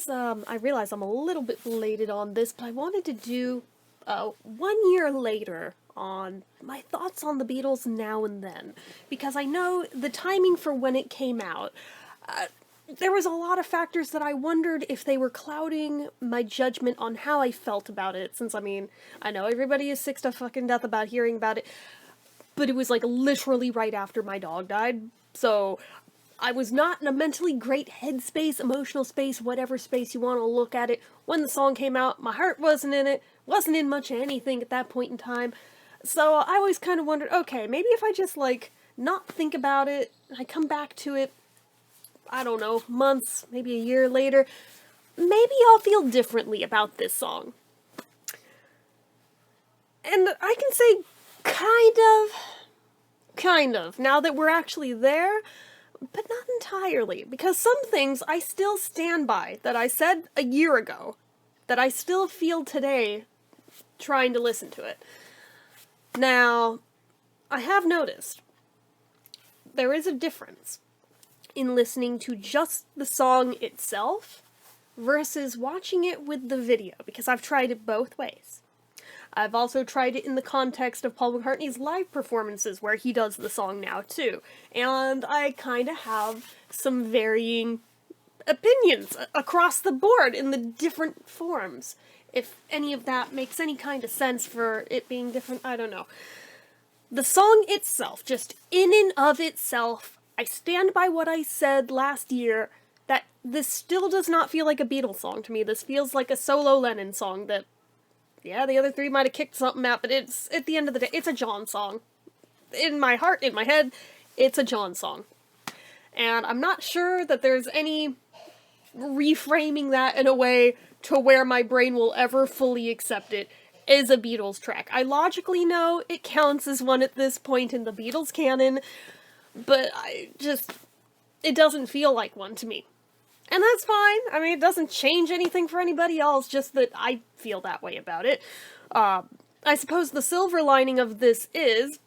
guys, I realize I'm a little bit belated on this, but I wanted to do 1 year later on my thoughts on the Beatles now and then, because I know the timing for when it came out. There was a lot of factors that I wondered if they were clouding my judgment on how I felt about it, since, I mean, I know everybody is sick to fucking death about hearing about it, but it was like literally right after my dog died, so I was not in a mentally great headspace, emotional space, whatever space you want to look at it. When the song came out, my heart wasn't in it, wasn't in much of anything at that point in time. So I always kind of wondered, okay, maybe if I just, like, not think about it, I come back to it, I don't know, months, maybe a year later, maybe I'll feel differently about this song. And I can say, kind of, now that we're actually there, but not entirely, because some things I still stand by that I said a year ago, that I still feel today trying to listen to it. Now, I have noticed there is a difference in listening to just the song itself versus watching it with the video, because I've tried it both ways. I've also tried it in the context of Paul McCartney's live performances, where he does the song now, too. And I kind of have some varying opinions across the board in the different forms. If any of that makes any kind of sense for it being different, I don't know. The song itself, just in and of itself, I stand by what I said last year, that this still does not feel like a Beatles song to me. This feels like a solo Lennon song that, yeah, the other three might have kicked something out, but it's, at the end of the day, it's a John song. In my heart, in my head, it's a John song. And I'm not sure that there's any reframing that in a way to where my brain will ever fully accept it as a Beatles track. I logically know it counts as one at this point in the Beatles canon, but it doesn't feel like one to me. And that's fine. I mean, it doesn't change anything for anybody else, just that I feel that way about it. I suppose the silver lining of this is,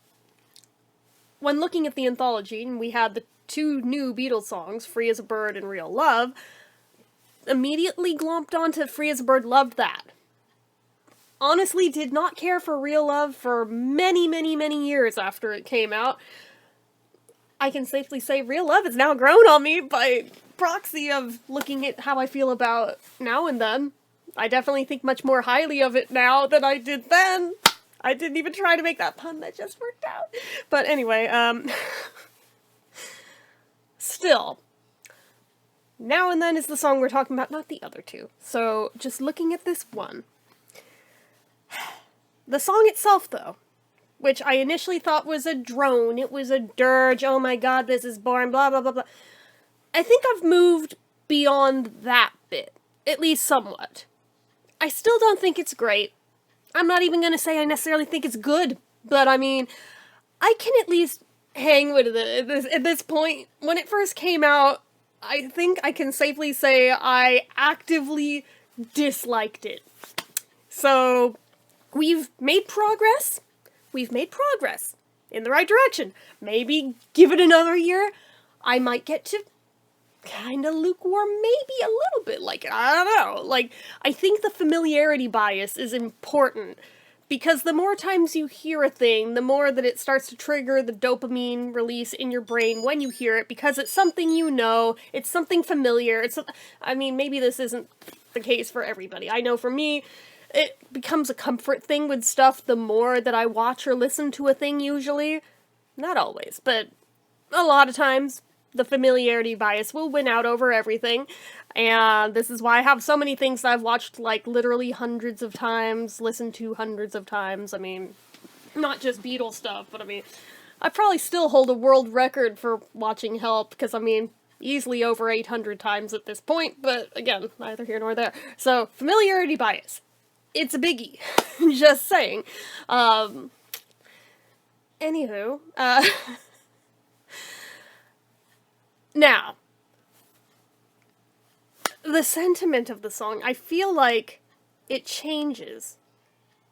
when looking at the anthology, and we had the two new Beatles songs, Free as a Bird and Real Love, immediately glomped onto Free as a Bird, loved that. Honestly, did not care for Real Love for many, many, many years after it came out. I can safely say Real Love has now grown on me by proxy of looking at how I feel about Now and Then. I definitely think much more highly of it now than I did then. I didn't even try to make that pun, that just worked out. But anyway, still, Now and Then is the song we're talking about, not the other two. So, just looking at this one. The song itself, though, which I initially thought was a drone, it was a dirge, oh my god, this is boring, blah blah blah blah. I think I've moved beyond that bit, at least somewhat. I still don't think it's great. I'm not even gonna say I necessarily think it's good, but I mean, I can at least hang with it at this point. When it first came out, I think I can safely say I actively disliked it. So, we've made progress. We've made progress in the right direction. Maybe give it another year, I might get to kind of lukewarm, maybe a little bit like it. I don't know. Like, I think the familiarity bias is important, because the more times you hear a thing, the more that it starts to trigger the dopamine release in your brain when you hear it, because it's something you know, it's something familiar, I mean, maybe this isn't the case for everybody. I know for me, it becomes a comfort thing with stuff the more that I watch or listen to a thing usually. Not always, but a lot of times the familiarity bias will win out over everything. And this is why I have so many things that I've watched like literally hundreds of times, listened to hundreds of times. I mean, not just Beatles stuff, but I mean, I probably still hold a world record for watching Help, because I mean, easily over 800 times at this point, but again, neither here nor there. So, familiarity bias. It's a biggie. Just saying. Anywho, now, the sentiment of the song, I feel like it changes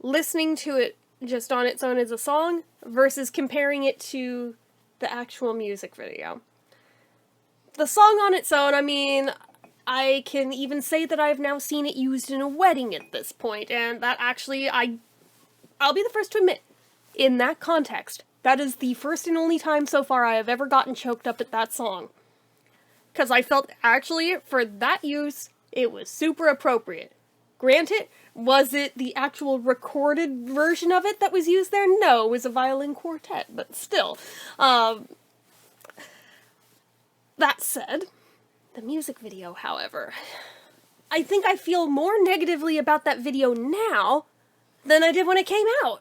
listening to it just on its own as a song versus comparing it to the actual music video. The song on its own, I mean, I can even say that I've now seen it used in a wedding at this point, and that actually, I'll be the first to admit, in that context, that is the first and only time so far I have ever gotten choked up at that song. Because I felt, actually, for that use, it was super appropriate. Granted, was it the actual recorded version of it that was used there? No, it was a violin quartet, but still. That said, the music video, however, I think I feel more negatively about that video now than I did when it came out.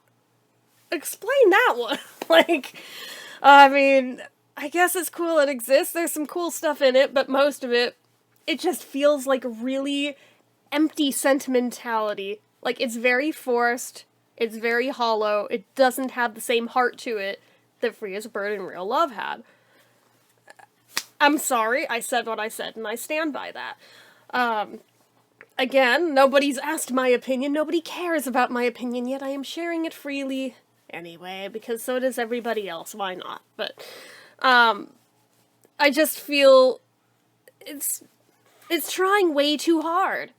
Explain that one. I mean, I guess it's cool it exists, there's some cool stuff in it, but most of it, it just feels like really empty sentimentality. Like, it's very forced, it's very hollow, it doesn't have the same heart to it that Free as a Bird and Real Love had. I'm sorry, I said what I said, and I stand by that. Again, nobody's asked my opinion, nobody cares about my opinion, yet I am sharing it freely anyway, because so does everybody else, why not? But, I just feel it's trying way too hard.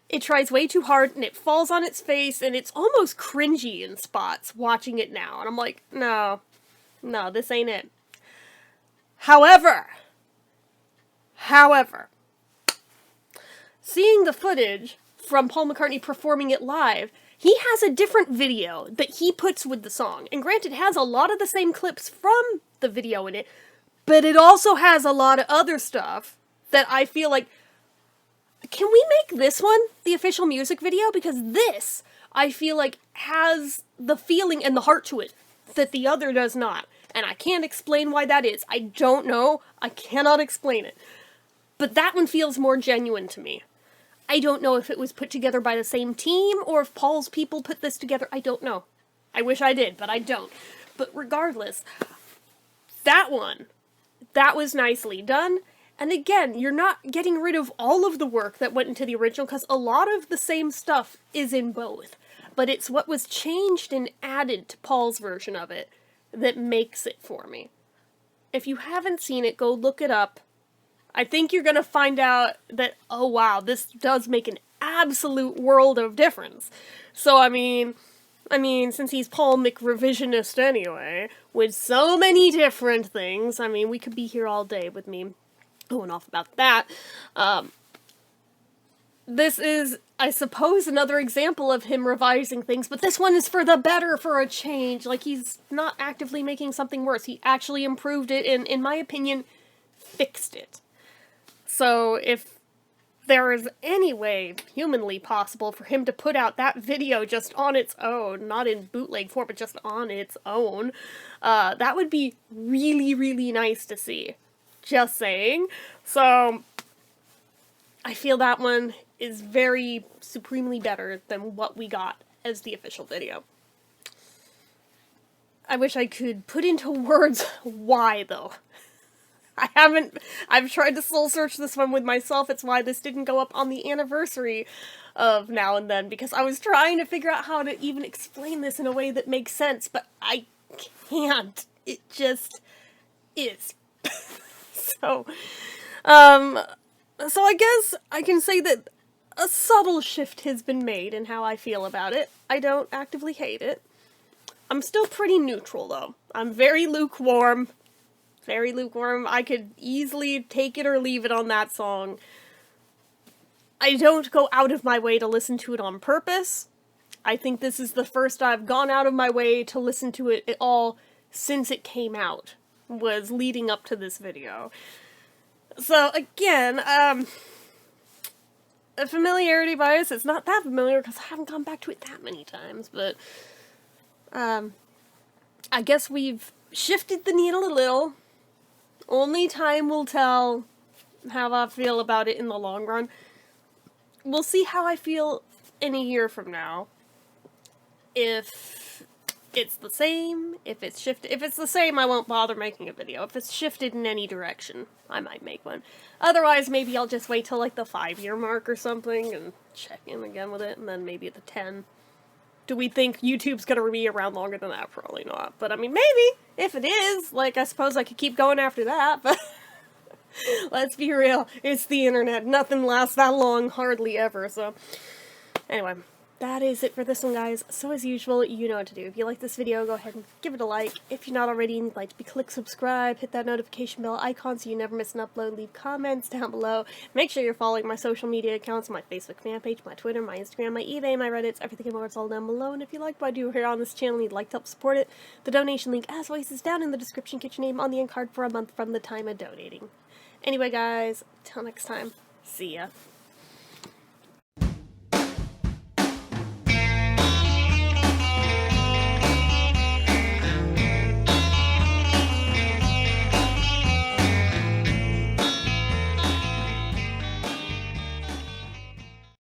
It tries way too hard, and it falls on its face, and it's almost cringy in spots watching it now, and I'm like, no, this ain't it. However, seeing the footage from Paul McCartney performing it live, he has a different video that he puts with the song. And granted, it has a lot of the same clips from the video in it, but it also has a lot of other stuff that I feel like, can we make this one the official music video? Because this, I feel like, has the feeling and the heart to it that the other does not. And I can't explain why that is. I don't know. I cannot explain it. But that one feels more genuine to me. I don't know if it was put together by the same team, or if Paul's people put this together. I don't know. I wish I did, but I don't. But regardless, that one, that was nicely done. And again, you're not getting rid of all of the work that went into the original, because a lot of the same stuff is in both. But it's what was changed and added to Paul's version of it that makes it for me. If you haven't seen it, go look it up. I think you're gonna find out that, oh wow, this does make an absolute world of difference. So, I mean, since he's Paul McRevisionist anyway, with so many different things, I mean, we could be here all day with me going off about that. This is, I suppose, another example of him revising things, but this one is for the better, for a change. Like, he's not actively making something worse. He actually improved it and, in my opinion, fixed it. So, if there is any way humanly possible for him to put out that video just on its own, not in bootleg form, but just on its own, that would be really, really nice to see. Just saying. So, I feel that one is very supremely better than what we got as the official video. I wish I could put into words why, though. I've tried to soul search this one with myself. It's why this didn't go up on the anniversary of Now and Then, because I was trying to figure out how to even explain this in a way that makes sense, but I can't. It just is. So I guess I can say that a subtle shift has been made in how I feel about it. I don't actively hate it. I'm still pretty neutral, though. I'm very lukewarm. Very lukewarm. I could easily take it or leave it on that song. I don't go out of my way to listen to it on purpose. I think this is the first I've gone out of my way to listen to it at all since it came out, was leading up to this video. So, again, a familiarity bias, it's not that familiar because I haven't gone back to it that many times, but I guess we've shifted the needle a little. Only time will tell how I feel about it in the long run. We'll see how I feel in a year from now. If it's the same, if it's shifted. If it's the same, I won't bother making a video. If it's shifted in any direction, I might make one. Otherwise, maybe I'll just wait till like the 5-year mark or something and check in again with it, and then maybe at the 10. Do we think YouTube's gonna be around longer than that? Probably not. But I mean, maybe. If it is, like, I suppose I could keep going after that, but Let's be real, it's the internet. Nothing lasts that long, hardly ever, so... Anyway, that is it for this one, guys. So as usual, you know what to do. If you like this video, go ahead and give it a like. If you're not already and you'd like to be, click subscribe, hit that notification bell icon so you never miss an upload, leave comments down below. Make sure you're following my social media accounts, my Facebook fan page, my Twitter, my Instagram, my eBay, my Reddits, everything and more, it's all down below. And if you like what I do here on this channel and you'd like to help support it, the donation link, as always, is down in the description. Get your name on the end card for a month from the time of donating. Anyway, guys, till next time, see ya.